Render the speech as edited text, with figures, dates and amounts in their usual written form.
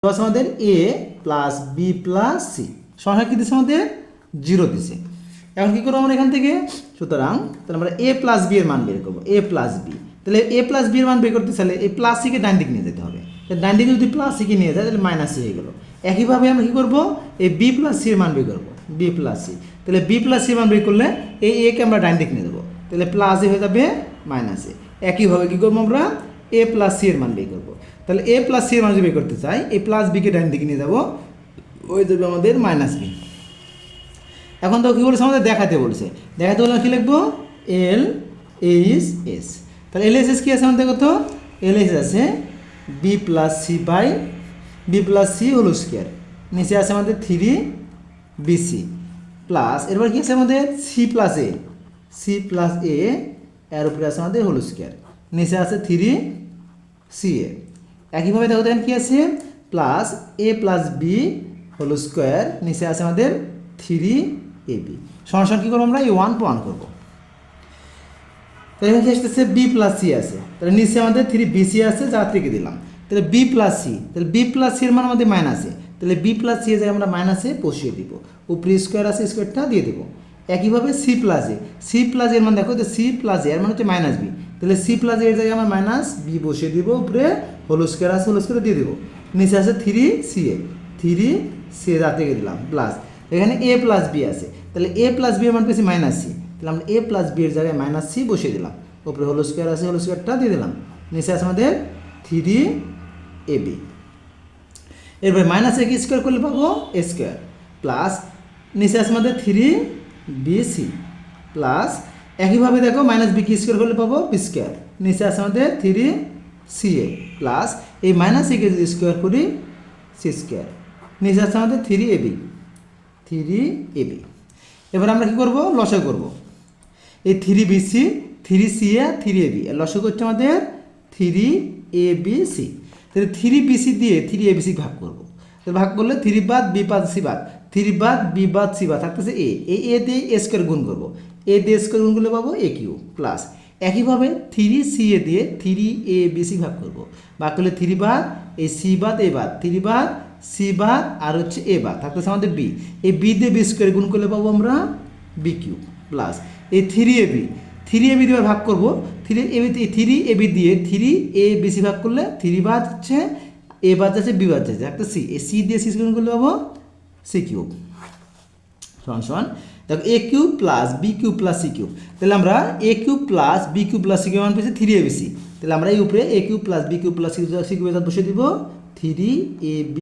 আছে আমাদের এ plus B plus C, সংখ্যা কি দিচ্ছে আমাদের 0 দিছে। এখন কি করবো আমরা এখান থেকে, সুতরাং তাহলে আমরা এ প্লাস বি এর মান বের করবো, এ প্লাস বি। তাহলে এ প্লাস বি এর মান বের করতে চাইলে এই প্লাস সিকে ডান দিকে নিয়ে যেতে হবে, ডান দিকে যদি প্লাস সিকে নিয়ে যায় তাহলে মাইনাস সি হয়ে গেল। একইভাবে আমরা কি করবো, এই বি প্লাস সি এর মান বের করবো, বি প্লাস সি। তাহলে বি প্লাস সি এর মান বের করলে এই এ কে আমরা ডান দিকে নিয়ে দেবো, তাহলে প্লাস এ হয়ে যাবে মাইনাস এ। একইভাবে কী করবো আমরা, এ প্লাস সি এর মান বের করবো। তাহলে এ প্লাস সি এর মান যদি বের করতে চাই, এই প্লাস বিকে ডান দিকে নিয়ে যাবো, ওই দেবে আমাদের মাইনাস বি। এখন তো কী বলছে আমাদের দেখাতে বলছে, দেখাতে বললে কী লিখবো, এল এইচ এস। তাহলে এল এইচ এস কী আছে আমাদের, কত এল এইচ আছে B plus C by B plus C whole square, নিচে আছে আমাদের 3bc প্লাস, এরপর কী আছে আমাদের সি প্লাস এ, এর উপরে আছে আমাদের হোল স্কোয়ার, নিচে আছে 3ca। একইভাবে দেখো দেখেন কী আছে, প্লাস এ প্লাস বি হোল স্কোয়ার, নিচে আছে আমাদের 3ab। সমান কী করবো আমরা, এই 1 কে 1 করবো। তাহলে এখানে কি আসতেছে, বি প্লাস সি আছে, তাহলে নিচে আমাদের 3bc আছে, যা থেকে দিলাম। তাহলে বি প্লাস সি, তাহলে বি প্লাস সি এর মান আমাদের মাইনাসে, তাহলে বি প্লাস সি এর জায়গায় আমরা মাইনাসে বসিয়ে দিব, উপরে স্কোয়ার আছে স্কোয়ারটা দিয়ে দেবো। একইভাবে সি প্লাস এর মান দেখো, সি প্লাস এর মানে হচ্ছে মাইনাস বি, তাহলে সি প্লাস এর জায়গায় আমরা মাইনাস বি বসিয়ে দিব, উপরে হোল স্কোয়ার আছে হোল স্কোয়ার দিয়ে দেবো, নিচে আছে 3ca যা থেকে দিলাম প্লাস, এখানে এ প্লাস বি আছে, তাহলে এ প্লাস বি এর মান পেয়েছি মাইনাস সি, তাহলে আমরা এ প্লাস বি এর জায়গায় মাইনাস সি বসিয়ে দিলাম, উপরে হোল স্কোয়ার আছে হোল স্কোয়ারটা দিয়ে দিলাম, নিচে আছে আমাদের 3ab। এরপরে মাইনাস এ কি স্কোয়ার করলে পাবো এ স্কোয়ার, প্লাস নিচে আছে আমাদের 3bc প্লাস, একইভাবে দেখো মাইনাস বি কি স্কোয়ার করলে পাবো বি স্কোয়ার, নিচে আছে আমাদের 3ca প্লাস এই মাইনাস একে যদি স্কোয়ার করি সি স্কোয়ার, নিচে আছে আমাদের 3ab। এবার আমরা কি করব, লসাগু করব, এই 3bc 3ca 3ab এর লসাগু হচ্ছে আমাদের 3abc। তাহলে 3bc দিয়ে 3abc ভাগ করবো, তাহলে ভাগ করলে 3 বাদ বি বাদ সি বাদ, 3 বাদ বি বাদ সি বাদ থাকতেছে এ দিয়ে এ স্কোয়ার গুণ করবো, এ দিয়ে স্কোয়ার গুণ করলে পাবো এ কিউ প্লাস, একইভাবে 3ca দিয়ে 3abc ভাগ করবো, ভাগ করলে 3 বাদ এই সি বাদ এ বাদ, 3 বাদ সি বাদ আর হচ্ছে এ বাদ থাকতেছে আমাদের বি, এই বি দিয়ে বি স্কোয়ার গুণ করলে পাবো আমরা বি কিউ প্লাস এই 3ab দিয়ে ভাগ করবো, 3ab দিয়ে 3abc ভাগ করলে 3 বাদ হচ্ছে এ বাদ যাচ্ছে বি বাদ যাচ্ছে একটা সি, এই সি দিয়ে সি গুণ করলে পাবো সি কিউব সমান দেখো A cube plus B cube plus C cube. তাহলে আমরা A cube plus B cube plus C cube মান পেয়েছি 3abc, তাহলে আমরা এই উপরে A cube plus B cube plus C cube বসে দিব 3ab।